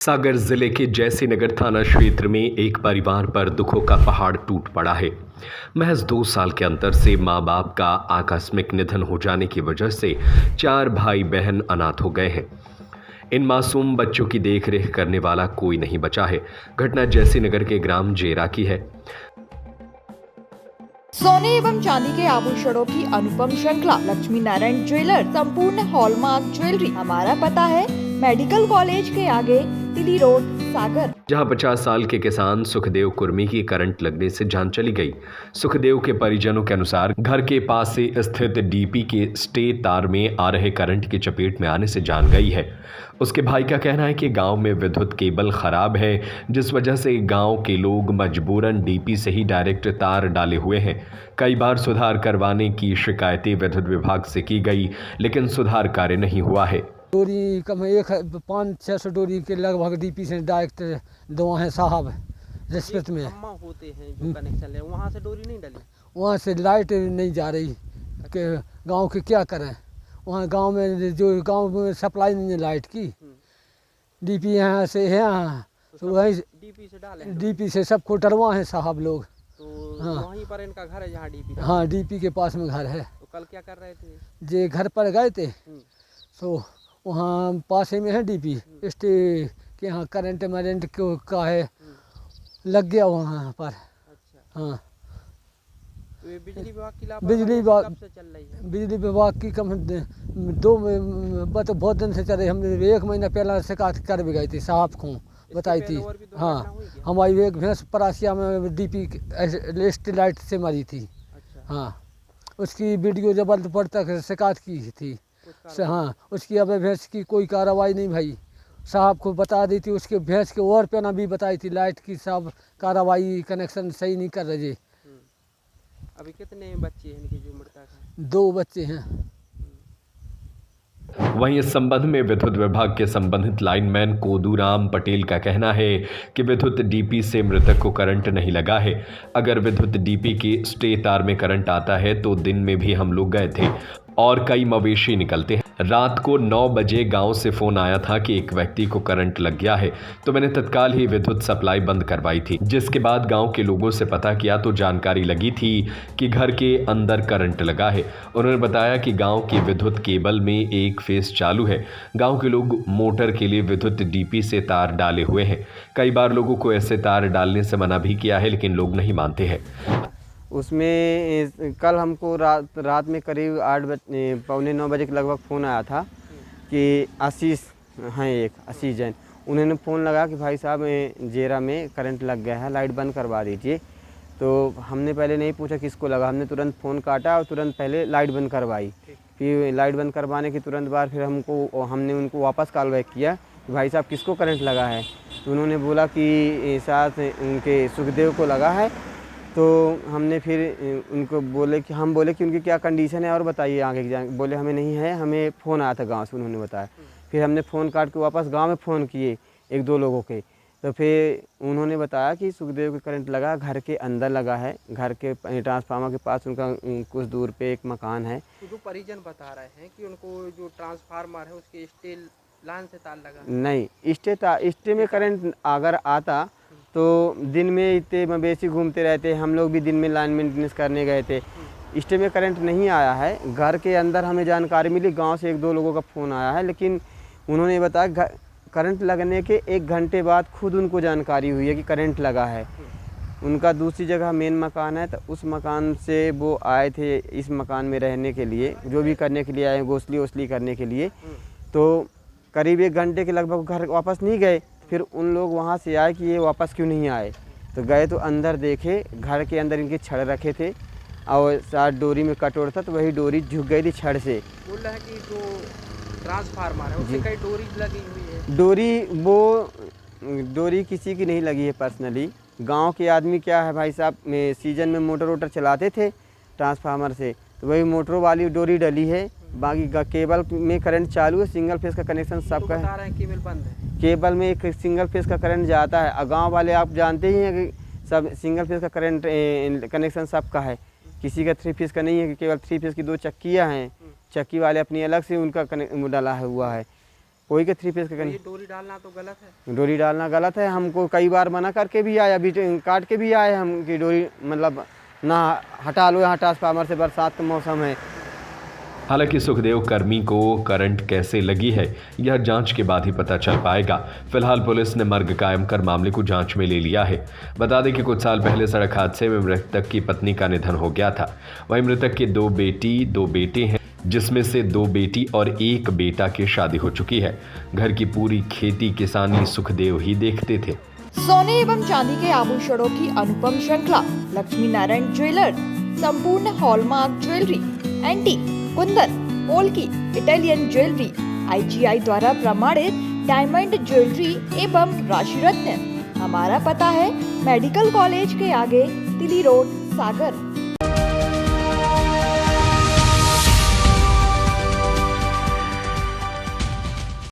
सागर जिले के जयसीनगर थाना क्षेत्र में एक परिवार पर दुखों का पहाड़ टूट पड़ा है। महज 2 साल के अंतर से मां बाप का आकस्मिक निधन हो जाने की वजह से 4 भाई बहन अनाथ हो गए हैं। इन मासूम बच्चों की देखरेख करने वाला कोई नहीं बचा है। घटना जयसीनगर के ग्राम जेरा की है। सोने एवं चांदी के आभूषणों की अनुपम श्रृंखला लक्ष्मी नारायण ज्वेलर संपूर्ण हॉलमार्क ज्वेलरी। हमारा पता है मेडिकल कॉलेज के आगे तिली रोड, सागर। जहां 50 साल के किसान सुखदेव कुर्मी की करंट लगने से जान चली गई। सुखदेव के परिजनों के अनुसार घर के पास से स्थित डीपी के स्टे तार में आ रहे करंट की चपेट में आने से जान गई है। उसके भाई का कहना है कि गांव में विद्युत केबल खराब है, जिस वजह से गांव के लोग मजबूरन डीपी से ही डायरेक्ट तार डाले हुए हैं। कई बार सुधार करवाने की शिकायतें विद्युत विभाग से की गई, लेकिन सुधार कार्य नहीं हुआ है। डोरी कम 500-600 डोरी के लगभग डीपी से डायरेक्ट दवा है साहब रिश्वत में होते हैं जो कनेक्शन है, वहाँ से डोरी नहीं डली, वहाँ से लाइट नहीं जा रही कि गांव के क्या करें। वहाँ गांव में जो गांव में सप्लाई नहीं है लाइट की, डीपी यहाँ से है, यहाँ तो वहीं डीपी से डाले, डीपी से सबको डरवा है साहब लोग। तो हाँ, वहीं पर इनका घर है जहाँ डीपी। हाँ, डीपी के पास में घर है। तो कल क्या कर रहे थे? जे घर पर गए थे तो वहाँ पास में है डीपी स्टे के यहाँ करंट मरेंट का है, लग गया वहाँ पर। अच्छा, हाँ, तो ये बिजली विभाग की बिजली विभाग कब से चल रही है? बिजली विभाग की कम 2 बहुत दिन से चल रही। हमने 1 महीना पहला शिकायत कर भी गई थी साहब को, बताई थी। हाँ, हमारी एक भैंस परासिया में डीपी स्ट्रीट लाइट से मरी थी। अच्छा, हाँ, उसकी वीडियो जबलपुर तक शिकायत की थी। हाँ, उसकी अब भैंस की कोई कार्रवाई नहीं भाई। साहब को बता दी थी, उसके भैंस के और पे ना भी बताई थी लाइट की साहब कार्रवाई कनेक्शन सही नहीं कर रहे। अभी कितने बच्चे हैं इनकी जो मृतक हैं? 2 बच्चे हैं। वहीं इस संबंध में विद्युत विभाग के संबंधित लाइनमैन कोदूराम पटेल का कहना है कि विद्युत डीपी से मृतक को करंट नहीं लगा है। अगर विद्युत डीपी के स्टे तार में करंट आता है तो दिन में भी हम लोग गए थे और कई मवेशी निकलते हैं। रात को 9 बजे गांव से फोन आया था कि एक व्यक्ति को करंट लग गया है, तो मैंने तत्काल ही विद्युत सप्लाई बंद करवाई थी। जिसके बाद गांव के लोगों से पता किया तो जानकारी लगी थी कि घर के अंदर करंट लगा है। उन्होंने बताया कि गांव की विद्युत केबल में एक फेस चालू है। गांव के लोग मोटर के लिए विद्युत डीपी से तार डाले हुए हैं। कई बार लोगों को ऐसे तार डालने से मना भी किया है, लेकिन लोग नहीं मानते हैं। उसमें कल हमको रात में करीब 8 बजे पौने 9 बजे के लगभग फ़ोन आया था कि आशीष हैं, एक आशीष जैन, उन्होंने फ़ोन लगा कि भाई साहब जेरा में करंट लग गया है, लाइट बंद करवा दीजिए। तो हमने पहले नहीं पूछा किसको लगा, हमने तुरंत फ़ोन काटा और तुरंत पहले लाइट बंद करवाई। फिर लाइट बंद करवाने के तुरंत बाद फिर हमने उनको वापस कॉल बैक किया कि भाई साहब किसको करंट लगा है। तो उन्होंने बोला कि साथ उनके सुखदेव को लगा है। तो हमने फिर उनको बोले कि उनकी क्या कंडीशन है और बताइए आगे की बोले हमें नहीं है, हमें फ़ोन आया था गांव से, उन्होंने बताया। फिर हमने फ़ोन काट के वापस गांव में फ़ोन किए 1-2 लोगों के, तो फिर उन्होंने बताया कि सुखदेव के करंट लगा, घर के अंदर लगा है, घर के ट्रांसफार्मर के पास उनका कुछ दूर पे एक मकान है। तो जो परिजन बता रहे हैं कि उनको जो ट्रांसफार्मर है उसके स्टील लाइन से तार लगा नहीं, स्टे में करंट अगर आता तो दिन में इतने मवेशी घूमते रहते, हम लोग भी दिन में लाइन मेंटेनेंस करने गए थे। स्टे में करंट नहीं आया है। घर के अंदर हमें जानकारी मिली, गांव से 1-2 लोगों का फ़ोन आया है, लेकिन उन्होंने बताया करंट लगने के 1 घंटे बाद खुद उनको जानकारी हुई है कि करंट लगा है। उनका दूसरी जगह मेन मकान है, तो उस मकान से वो आए थे इस मकान में रहने के लिए, जो भी करने के लिए आए, घोंसली करने के लिए। तो करीब 1 घंटे के लगभग घर वापस नहीं गए। फिर उन लोग वहाँ से आए कि ये वापस क्यों नहीं आए, तो गए तो अंदर देखे घर के अंदर इनके छड़ रखे थे और साथ डोरी में कटोर था, तो वही डोरी झुक गई थी छड़ से। बोल रहा है कि जो ट्रांसफार्मर है उससे कई डोरी लगी हुई है। डोरी किसी की नहीं लगी है पर्सनली। गांव के आदमी क्या है भाई साहब, सीजन में मोटर वोटर चलाते थे ट्रांसफार्मर से, तो वही मोटरों वाली डोरी डली है। बाकी केबल में करंट चालू है, सिंगल फेस का कनेक्शन सबका है। बता रहे हैं केबल बंद है। केबल में एक सिंगल फेस का करंट जाता है। गांव वाले आप जानते ही हैं कि सब सिंगल फेस का करंट कनेक्शन सबका है, किसी का 3 फेस का नहीं है कि केवल 3 फेस की 2 चक्कियाँ हैं। चक्की वाले अपनी अलग से उनका डाला हुआ है। कोई के 3 फेस का ये डोरी डालना तो गलत है। डोरी डालना गलत है। हमको कई बार मना करके भी आए, अभी काट के भी आए हम कि डोरी मतलब ना हटा लो यहाँ ट्रांसफार्मर से, बरसात का मौसम है। हालांकि सुखदेव कर्मी को करंट कैसे लगी है यह जांच के बाद ही पता चल पाएगा। फिलहाल पुलिस ने मर्ग कायम कर मामले को जांच में ले लिया है। बता दें कि कुछ साल पहले सड़क हादसे में मृतक की पत्नी का निधन हो गया था। वहीं मृतक के 2 बेटी 2 बेटे हैं, जिसमें से 2 बेटी और 1 बेटा की शादी हो चुकी है। घर की पूरी खेती किसानी सुखदेव ही देखते थे। सोने एवं चांदी के आभूषणों की अनुपम श्रृंखला लक्ष्मी नारायण ज्वेलर्स संपूर्ण hallmark jewellery, antique, Kundan, polki, Italian jewellery, IGI द्वारा प्रमाणित डायमंड ज्वेलरी एवं राशि रत्न। हमारा पता है मेडिकल कॉलेज के आगे, तिली रोड, सागर।